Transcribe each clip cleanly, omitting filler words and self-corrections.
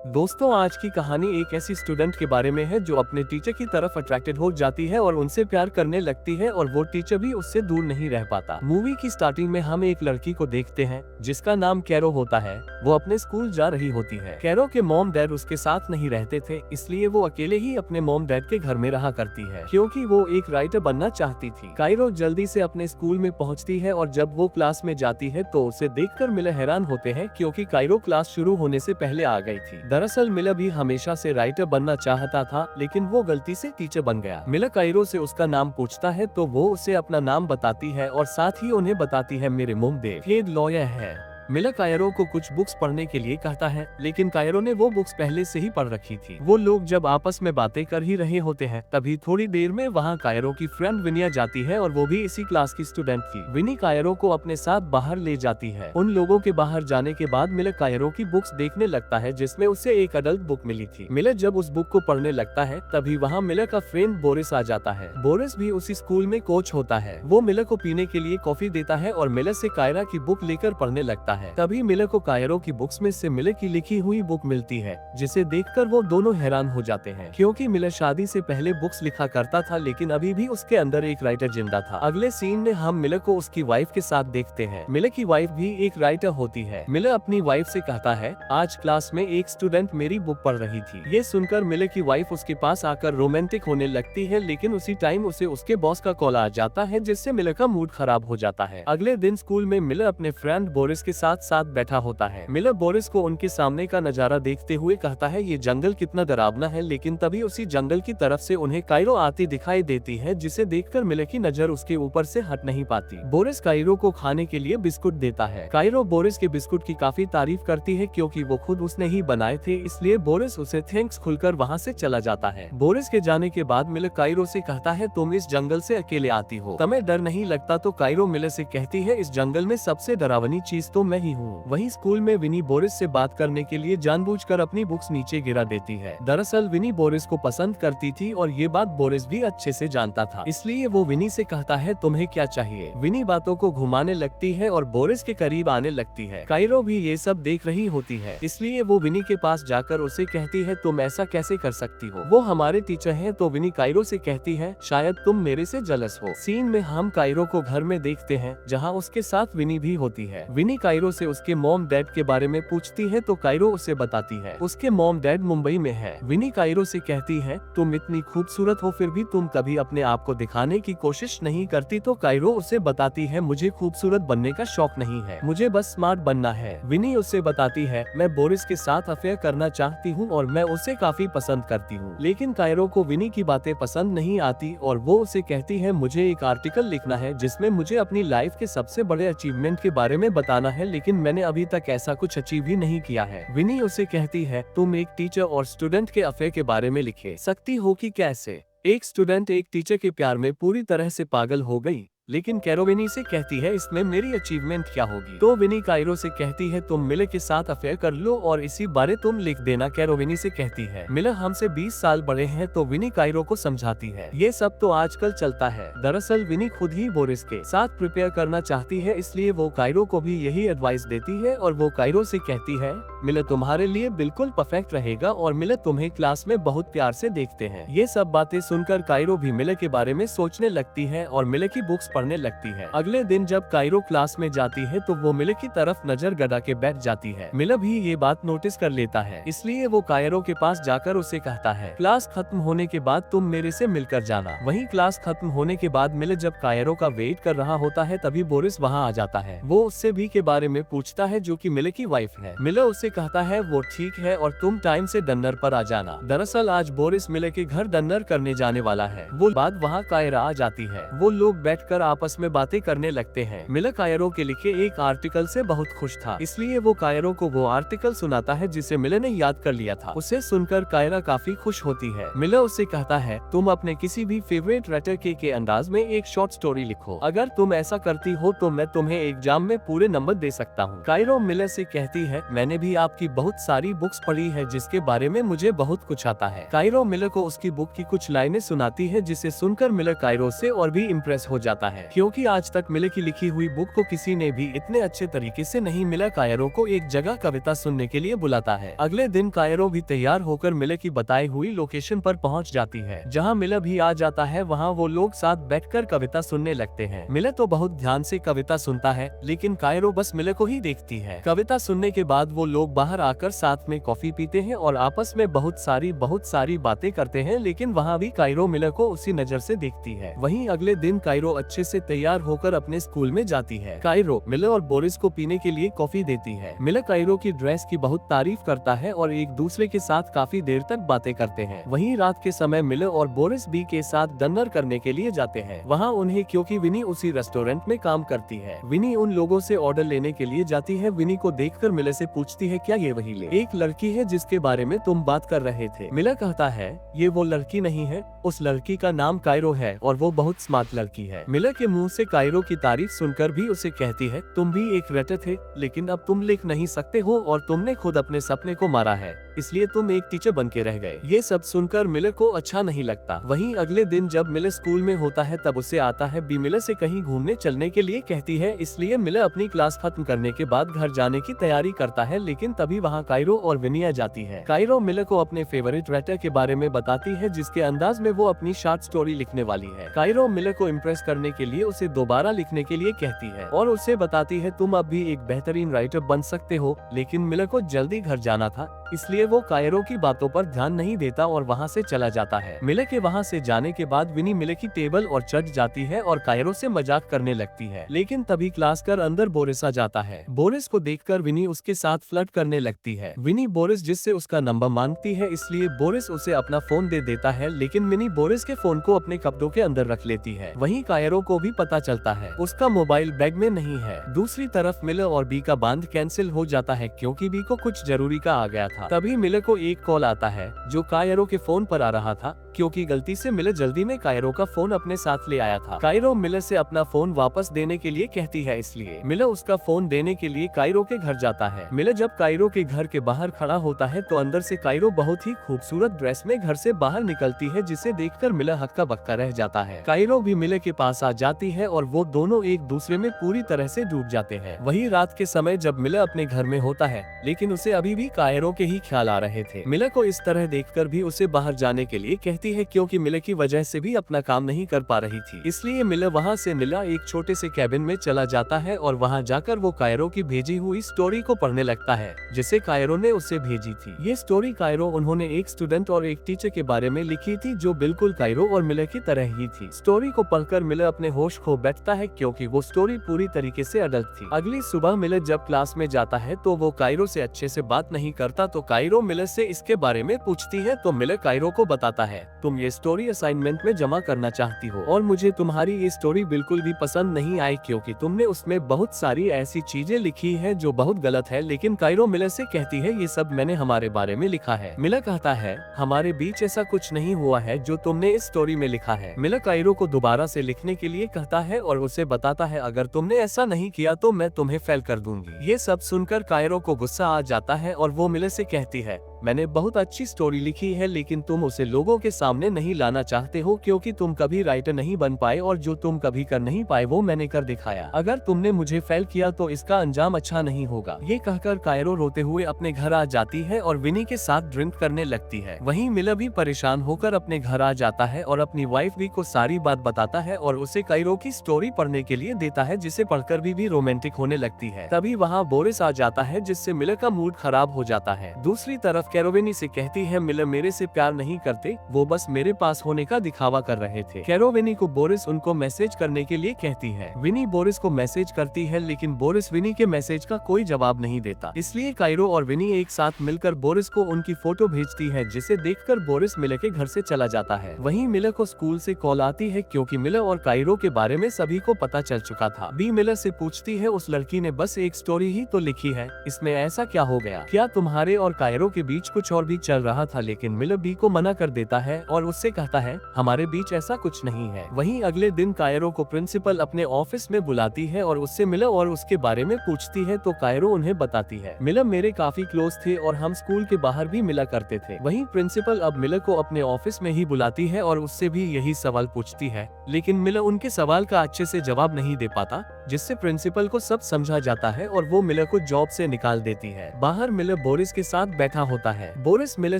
दोस्तों, आज की कहानी एक ऐसी स्टूडेंट के बारे में है जो अपने टीचर की तरफ अट्रैक्टेड हो जाती है और उनसे प्यार करने लगती है और वो टीचर भी उससे दूर नहीं रह पाता। मूवी की स्टार्टिंग में हम एक लड़की को देखते हैं जिसका नाम कैरो होता है। वो अपने स्कूल जा रही होती है। कैरो के मॉम डैड उसके साथ नहीं रहते थे, इसलिए वो अकेले ही अपने मॉम डैड के घर में रहा करती है क्योंकि वो एक राइटर बनना चाहती थी। कायरो जल्दी से अपने स्कूल में पहुँचती है और जब वो क्लास में जाती है तो उसे देखकर मिलर हैरान होते हैं क्योंकि कायरो क्लास शुरू होने से पहले आ गई थी। दरअसल मिलर भी हमेशा से राइटर बनना चाहता था, लेकिन वो गलती से टीचर बन गया। मिलर कायरो से उसका नाम पूछता है तो वो उसे अपना नाम बताती है और साथ ही उन्हें बताती है मेरे मॉम डैड हेड लॉयर है। मिलर कायरो को कुछ बुक्स पढ़ने के लिए कहता है, लेकिन कायरो ने वो बुक्स पहले से ही पढ़ रखी थी। वो लोग जब आपस में बातें कर ही रहे होते हैं तभी थोड़ी देर में वहाँ कायरो की फ्रेंड विनिया जाती है और वो भी इसी क्लास की स्टूडेंट थी। विनी कायरो को अपने साथ बाहर ले जाती है। उन लोगों के बाहर जाने के बाद मिलर कायरो की बुक्स देखने लगता है जिसमें उसे एक अडल्ट बुक मिली थी। मिलर जब उस बुक को पढ़ने लगता है तभी वहाँ मिलर का फ्रेंड बोरिस आ जाता है। बोरिस भी उसी स्कूल में कोच होता है। वो मिलर को पीने के लिए कॉफी देता है और मिलर से कायरा की बुक लेकर पढ़ने लगता है। तभी मिलर को कायरो की बुक्स में से मिलर की लिखी हुई बुक मिलती है जिसे देखकर वो दोनों हैरान हो जाते हैं क्योंकि मिलर शादी से पहले बुक्स लिखा करता था, लेकिन अभी भी उसके अंदर एक राइटर जिंदा था। अगले सीन में हम मिलर को उसकी वाइफ के साथ देखते हैं। मिलर की वाइफ भी एक राइटर होती है। मिलर अपनी वाइफ से कहता है, आज क्लास में एक स्टूडेंट मेरी बुक पढ़ रही थी। ये सुनकर मिलर की वाइफ उसके पास आकर रोमांटिक होने लगती है, लेकिन उसी टाइम उसे उसके बॉस का कॉल आ जाता है जिससे मिलर का मूड खराब हो जाता है। अगले दिन स्कूल में मिलर अपने फ्रेंड बोरिस के साथ बैठा होता है। मिलर बोरिस को उनके सामने का नजारा देखते हुए कहता है, ये जंगल कितना डरावना है, लेकिन तभी उसी जंगल की तरफ से उन्हें कायरो आती दिखाई देती है जिसे देखकर मिलर की नजर उसके ऊपर से हट नहीं पाती। बोरिस कायरो को खाने के लिए बिस्कुट देता है। कायरो बोरिस के बिस्कुट की काफी तारीफ करती है क्योंकि वो खुद उसने ही बनाए थे, इसलिए बोरिस उसे थैंक्स खुलकर वहाँ से चला जाता है। बोरिस के जाने के बाद मिलर कायरो से कहता है, तुम इस जंगल से अकेले आती हो, तुम्हें डर नहीं लगता? तो कायरो मिलर से कहती है, इस जंगल में सबसे डरावनी चीज तो मैं ही हूँ। वहीं स्कूल में विनी बोरिस से बात करने के लिए जानबूझकर अपनी बुक्स नीचे गिरा देती है। दरअसल विनी बोरिस को पसंद करती थी और ये बात बोरिस भी अच्छे से जानता था, इसलिए वो विनी से कहता है, तुम्हें क्या चाहिए? विनी बातों को घुमाने लगती है और बोरिस के करीब आने लगती है। कायरो भी ये सब देख रही होती है, इसलिए वो विनी के पास जाकर उसे कहती है, तुम ऐसा कैसे कर सकती हो? वो हमारे टीचर हैं। तो विनी कायरो से कहती है, शायद तुम मेरे से जलस हो। सीन में हम कायरो को घर में देखते हैं जहाँ उसके साथ विनी भी होती है। विनी कायरो से उसके मॉम डैड के बारे में पूछती है तो कायरो उसे बताती है उसके मॉम डैड मुंबई में है। विनी कायरो से कहती है, तुम इतनी खूबसूरत हो फिर भी तुम कभी अपने आप को दिखाने की कोशिश नहीं करती। तो कायरो उसे बताती है, मुझे खूबसूरत बनने का शौक नहीं है, मुझे बस स्मार्ट बनना है। विनी उसे बताती है, मैं बोरिस के साथ अफेयर करना चाहती हूँ और मैं उसे काफी पसंद करती हूँ। लेकिन कायरो को विनी की बातें पसंद नहीं आती और वो उसे कहती है, मुझे एक आर्टिकल लिखना है जिसमें मुझे अपनी लाइफ के सबसे बड़े अचीवमेंट के बारे में बताना है, लेकिन मैंने अभी तक ऐसा कुछ अचीव ही नहीं किया है। विनी उसे कहती है, तुम एक टीचर और स्टूडेंट के अफेयर के बारे में लिखे सकती हो कि कैसे एक स्टूडेंट एक टीचर के प्यार में पूरी तरह से पागल हो गई। लेकिन कैरो विनी से कहती है, इसमें मेरी अचीवमेंट क्या होगी? तो विनी कायरो से कहती है, तुम मिलर के साथ अफेयर कर लो और इसी बारे तुम लिख देना। कैरो विनी से कहती है, मिलर हमसे 20 साल बड़े हैं। तो विनी कायरो को समझाती है, ये सब तो आजकल चलता है। दरअसल विनी खुद ही बोरिस के साथ प्रिपेयर करना चाहती है, इसलिए वो कायरो को भी यही एडवाइस देती है और वो कायरो से कहती है, मिलर तुम्हारे लिए बिल्कुल परफेक्ट रहेगा और मिलर तुम्हें क्लास में बहुत प्यार से देखते हैं। ये सब बातें सुनकर कायरो भी मिलर के बारे में सोचने लगती है और मिलर की बुक्स पढ़ने लगती है। अगले दिन जब कायरो क्लास में जाती है तो वो मिलर की तरफ नजर गड़ा के बैठ जाती है। मिलर भी ये बात नोटिस कर लेता है, इसलिए वो कायरो के पास जाकर उसे कहता है, क्लास खत्म होने के बाद तुम मेरे से मिलकर जाना। वहीं क्लास खत्म होने के बाद मिलर जब कायरो का वेट कर रहा होता है तभी बोरिस वहाँ आ जाता है। वो उससे भी के बारे में पूछता है जो कि मिलर की वाइफ है। मिलर उसे कहता है, वो ठीक है और तुम टाइम से डिनर पर आ जाना। दरअसल आज बोरिस मिलर के घर डिनर करने जाने वाला है। वो बाद वहाँ कायरा आ जाती है। वो लोग बैठकर आपस में बातें करने लगते हैं। मिलर कायरो के लिखे एक आर्टिकल से बहुत खुश था, इसलिए वो कायरो को वो आर्टिकल सुनाता है जिसे मिलर ने याद कर लिया था। उसे सुनकर कायरा काफी खुश होती है। मिलर उससे कहता है, तुम अपने किसी भी फेवरेट राइटर के अंदाज में एक शॉर्ट स्टोरी लिखो। अगर तुम ऐसा करती हो तो मैं तुम्हें एग्जाम में पूरे नंबर दे सकता हूँ। कायरो मिलर से कहती है, मैंने भी आपकी बहुत सारी बुक्स पढ़ी है जिसके बारे में मुझे बहुत कुछ आता है। कायरो मिलर को उसकी बुक की कुछ लाइनें सुनाती है जिसे सुनकर मिलर कायरो से और भी इम्प्रेस हो जाता है, क्योंकि आज तक मिले की लिखी हुई बुक को किसी ने भी इतने अच्छे तरीके से नहीं मिला कायरो को एक जगह कविता सुनने के लिए बुलाता है। अगले दिन कायरो भी तैयार होकर मिले की बताई हुई लोकेशन पर पहुंच जाती है, जहां मिले भी आ जाता है। वहां वो लोग साथ बैठकर कविता सुनने लगते हैं। मिले तो बहुत ध्यान से कविता सुनता है, लेकिन कायरो बस मिले को ही देखती है। कविता सुनने के बाद वो लोग बाहर आकर साथ में कॉफी पीते हैं और आपस में बहुत सारी बातें करते हैं, लेकिन वहाँ भी कायरो मिले को उसी नजर से देखती है। वहीं अगले दिन कायरो अच्छे से तैयार होकर अपने स्कूल में जाती है। कायरो मिले और बोरिस को पीने के लिए कॉफी देती है। मिले कायरो की ड्रेस की बहुत तारीफ करता है और एक दूसरे के साथ काफी देर तक बातें करते हैं। वहीं रात के समय मिले और बोरिस बी के साथ डिनर करने के लिए जाते हैं। वहाँ उन्हें क्योंकि विनी उसी रेस्टोरेंट में काम करती है, विनी उन लोगों से ऑर्डर लेने के लिए जाती है। विनी को देखकर मिले से पूछती है, क्या ये वही एक लड़की है जिसके बारे में तुम बात कर रहे थे? मिले कहता है, ये वो लड़की नहीं है, उस लड़की का नाम कायरो है और वो बहुत स्मार्ट लड़की है। मिले के मुंह से कायरो की तारीफ सुनकर भी उसे कहती है, तुम भी एक रेटर थे, लेकिन अब तुम लिख नहीं सकते हो और तुमने खुद अपने सपने को मारा है, इसलिए तुम एक टीचर बन के रह गए। ये सब सुनकर मिले को अच्छा नहीं लगता। वहीं अगले दिन जब मिले स्कूल में होता है तब उसे आता है बी मिले से कहीं घूमने चलने के लिए कहती है, इसलिए मिले अपनी क्लास खत्म करने के बाद घर जाने की तैयारी करता है, लेकिन तभी वहाँ कायरो और विनी आ जाती है। कायरो मिले को अपने फेवरेट राइटर के बारे में बताती है, जिसके अंदाज में वो अपनी शॉर्ट स्टोरी लिखने वाली है। कायरो मिले को इम्प्रेस करने के लिए उसे दोबारा लिखने के लिए कहती है और उसे बताती है, तुम अब भी एक बेहतरीन राइटर बन सकते हो। लेकिन मिले को जल्दी घर जाना था, इसलिए वो कायरो की बातों पर ध्यान नहीं देता और वहाँ से चला जाता है। मिले के वहाँ से जाने के बाद विनी मिले की टेबल और चढ़ जाती है और कायरो से मजाक करने लगती है, लेकिन तभी क्लास कर अंदर बोरिस आ जाता है। बोरिस को देखकर विनी उसके साथ फ्लर्ट करने लगती है। विनी बोरिस जिससे उसका नंबर मांगती है, इसलिए बोरिस उसे अपना फोन दे देता है, लेकिन विनी बोरिस के फोन को अपने कपड़ों के अंदर रख लेती है। वहीं कायरो को भी पता चलता है उसका मोबाइल बैग में नहीं है। दूसरी तरफ मिले और बी का बांध कैंसिल हो जाता है, क्योंकि बी को कुछ जरूरी का आ गया था। तभी मिले को एक कॉल आता है जो कायरो के फोन पर आ रहा था, क्योंकि गलती से मिले जल्दी में कायरो का फोन अपने साथ ले आया था। कायरो मिले से अपना फोन वापस देने के लिए कहती है, इसलिए मिले उसका फोन देने के लिए कायरो के घर जाता है। मिले जब कायरो के घर के बाहर खड़ा होता है तो अंदर से कायरो बहुत ही खूबसूरत ड्रेस में घर से बाहर निकलती है, जिसे देखकर मिले हक्का बक्का रह जाता है। कायरो भी मिले के पास आ जाती है और वो दोनों एक दूसरे में पूरी तरह से डूब जाते हैं। वही रात के समय जब मिले अपने घर में होता है, लेकिन उसे अभी भी कायरो के ही ख्याल आ रहे थे। मिले को इस तरह देखकर भी उसे बाहर जाने के लिए कहती है, क्योंकि मिले की वजह से भी अपना काम नहीं कर पा रही थी। इसलिए मिले वहाँ से नीला एक छोटे से कैबिन में चला जाता है और वहाँ जाकर वो कायरो की भेजी हुई स्टोरी को पढ़ने लगता है, जिसे कायरो ने उसे भेजी थी। ये स्टोरी कायरो उन्होंने एक स्टूडेंट और एक टीचर के बारे में लिखी थी, जो बिल्कुल कायरो और मिले की तरह ही थी। स्टोरी को पढ़कर मिले अपने होश खो बैठता है, क्योंकि वो स्टोरी पूरी तरीके से अडल्ट थी। अगली सुबह मिले जब क्लास में जाता है तो वो कायरो से अच्छे से बात नहीं करता, तो कायरो मिले से इसके बारे में पूछती है, तो मिले कायरो को बताता है, तुम ये स्टोरी असाइनमेंट में जमा करना चाहती हो और मुझे तुम्हारी ये स्टोरी बिल्कुल भी पसंद नहीं आई, क्योंकि तुमने उसमें बहुत सारी ऐसी चीजें लिखी है जो बहुत गलत है। लेकिन कायरो मिले से कहती है, ये सब मैंने हमारे बारे में लिखा है। मिले कहता है, हमारे बीच ऐसा कुछ नहीं हुआ है जो तुमने इस स्टोरी में लिखा है। मिले कायरो को दोबारा से लिखने के लिए कहता है और उसे बताता है, अगर तुमने ऐसा नहीं किया तो मैं तुम्हें फेल कर दूंगी। ये सब सुनकर कायरो को गुस्सा आ जाता है और वो मिले से कहती है, मैंने बहुत अच्छी स्टोरी लिखी है, लेकिन तुम उसे लोगों के सामने नहीं लाना चाहते हो, क्योंकि तुम कभी राइटर नहीं बन पाए और जो तुम कभी कर नहीं पाए वो मैंने कर दिखाया। अगर तुमने मुझे फेल किया तो इसका अंजाम अच्छा नहीं होगा। ये कहकर कायरो रोते हुए अपने घर आ जाती है और विनी के साथ ड्रिंक करने लगती है। वहीं मिले भी परेशान होकर अपने घर आ जाता है और अपनी वाइफ वी को सारी बात बताता है और उसे कायरो की स्टोरी पढ़ने के लिए देता है, जिसे पढ़कर भी रोमांटिक होने लगती है। तभी वहाँ बोरिस आ जाता है, जिससे मिले का मूड खराब हो जाता है। दूसरी तरफ कैरोविनी से कहती है, मिले मेरे से प्यार नहीं करते, वो बस मेरे पास होने का दिखावा कर रहे थे। कैरोविनी को बोरिस उनको मैसेज करने के लिए कहती है। विनी बोरिस को मैसेज करती है, लेकिन बोरिस विनी के मैसेज का कोई जवाब नहीं देता। इसलिए कायरो और विनी एक साथ मिलकर बोरिस को उनकी फोटो भेजती है, जिसे देखकर बोरिस मिले के घर से चला जाता है। वहीं मिले को स्कूल से कॉल आती है, क्योंकि मिले और कायरो के बारे में सभी को पता चल चुका था। बी मिले से पूछती है, उस लड़की ने बस एक स्टोरी ही तो लिखी है, इसमें ऐसा क्या हो गया? क्या तुम्हारे और कायरो के बीच बीच कुछ और भी चल रहा था, लेकिन मिलर बी को मना कर देता है और उससे कहता है हमारे बीच ऐसा कुछ नहीं है। वहीं अगले दिन कायरो को प्रिंसिपल अपने ऑफिस में बुलाती है और उससे मिलर और उसके बारे में पूछती है, तो कायरो उन्हें बताती है मिलर मेरे काफी क्लोज थे और हम स्कूल के बाहर भी मिला करते थे। वहीं प्रिंसिपल अब मिलर को अपने ऑफिस में ही बुलाती है और उससे भी यही सवाल पूछती है, लेकिन मिलर उनके सवाल का अच्छे से जवाब नहीं दे पाता, जिससे प्रिंसिपल को सब समझा जाता है और वो मिलर को जॉब से निकाल देती है। बाहर मिलर बोरिस के साथ बैठा होता है। बोरिस मिलर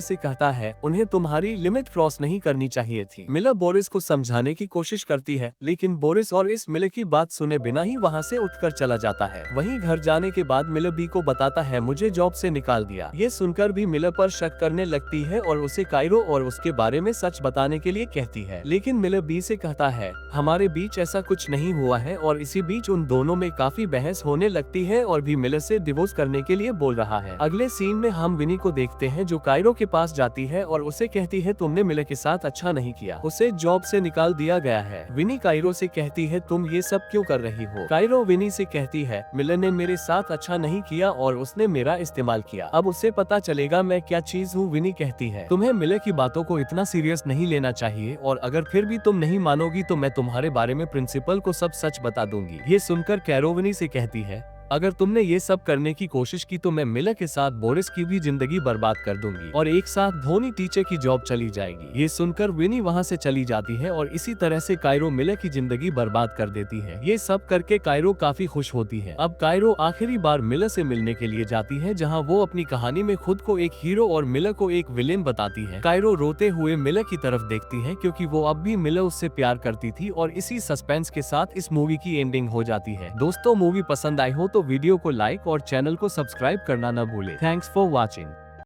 से कहता है उन्हें तुम्हारी लिमिट क्रॉस नहीं करनी चाहिए थी। मिलर बोरिस को समझाने की कोशिश करती है, लेकिन बोरिस और इस मिलर की बात सुने बिना ही वहाँ से उठकर चला जाता है। वहीं घर जाने के बाद मिलर बी को बताता है मुझे जॉब से निकाल दिया। ये सुनकर भी मिलर पर शक करने लगती है और उसे कायरो और उसके बारे में सच बताने के लिए कहती है, लेकिन मिलर बी से कहता है हमारे बीच ऐसा कुछ नहीं हुआ है और इसी बीच उन दोनों में काफी बहस होने लगती है और भी मिलर से डिवोर्स करने के लिए बोल रहा है। अगले सीन में हम विनी को देखते हैं जो कायरो के पास जाती है और उसे कहती है तुमने मिलर के साथ अच्छा नहीं किया, उसे जॉब से निकाल दिया गया है। विनी कायरो से कहती है तुम ये सब क्यों कर रही हो। कायरो विनी से कहती है मिलर ने मेरे साथ अच्छा नहीं किया और उसने मेरा इस्तेमाल किया, अब उसे पता चलेगा मैं क्या चीज हूँ। विनी कहती है तुम्हें मिलर की बातों को इतना सीरियस नहीं लेना चाहिए और अगर फिर भी तुम नहीं मानोगी तो मैं तुम्हारे बारे में प्रिंसिपल को सब सच बता दूंगी। ये सुनकर कैरो विनी से कहती है अगर तुमने ये सब करने की कोशिश की तो मैं मिलर के साथ बोरिस की भी जिंदगी बर्बाद कर दूंगी और एक साथ धोनी टीचर की जॉब चली जाएगी। ये सुनकर विनी वहाँ से चली जाती है और इसी तरह से कायरो मिलर की जिंदगी बर्बाद कर देती है। ये सब करके कायरो काफी खुश होती है। अब कायरो आखिरी बार मिलर से मिलने के लिए जाती है, जहाँ वो अपनी कहानी में खुद को एक हीरो और मिलर को एक विलेन बताती है। कायरो रोते हुए मिलर की तरफ देखती है क्योंकि वो अब भी मिलर उससे प्यार करती थी और इसी सस्पेंस के साथ इस मूवी की एंडिंग हो जाती है। दोस्तों मूवी पसंद आई हो तो वीडियो को लाइक और चैनल को सब्सक्राइब करना न भूले। Thanks for watching.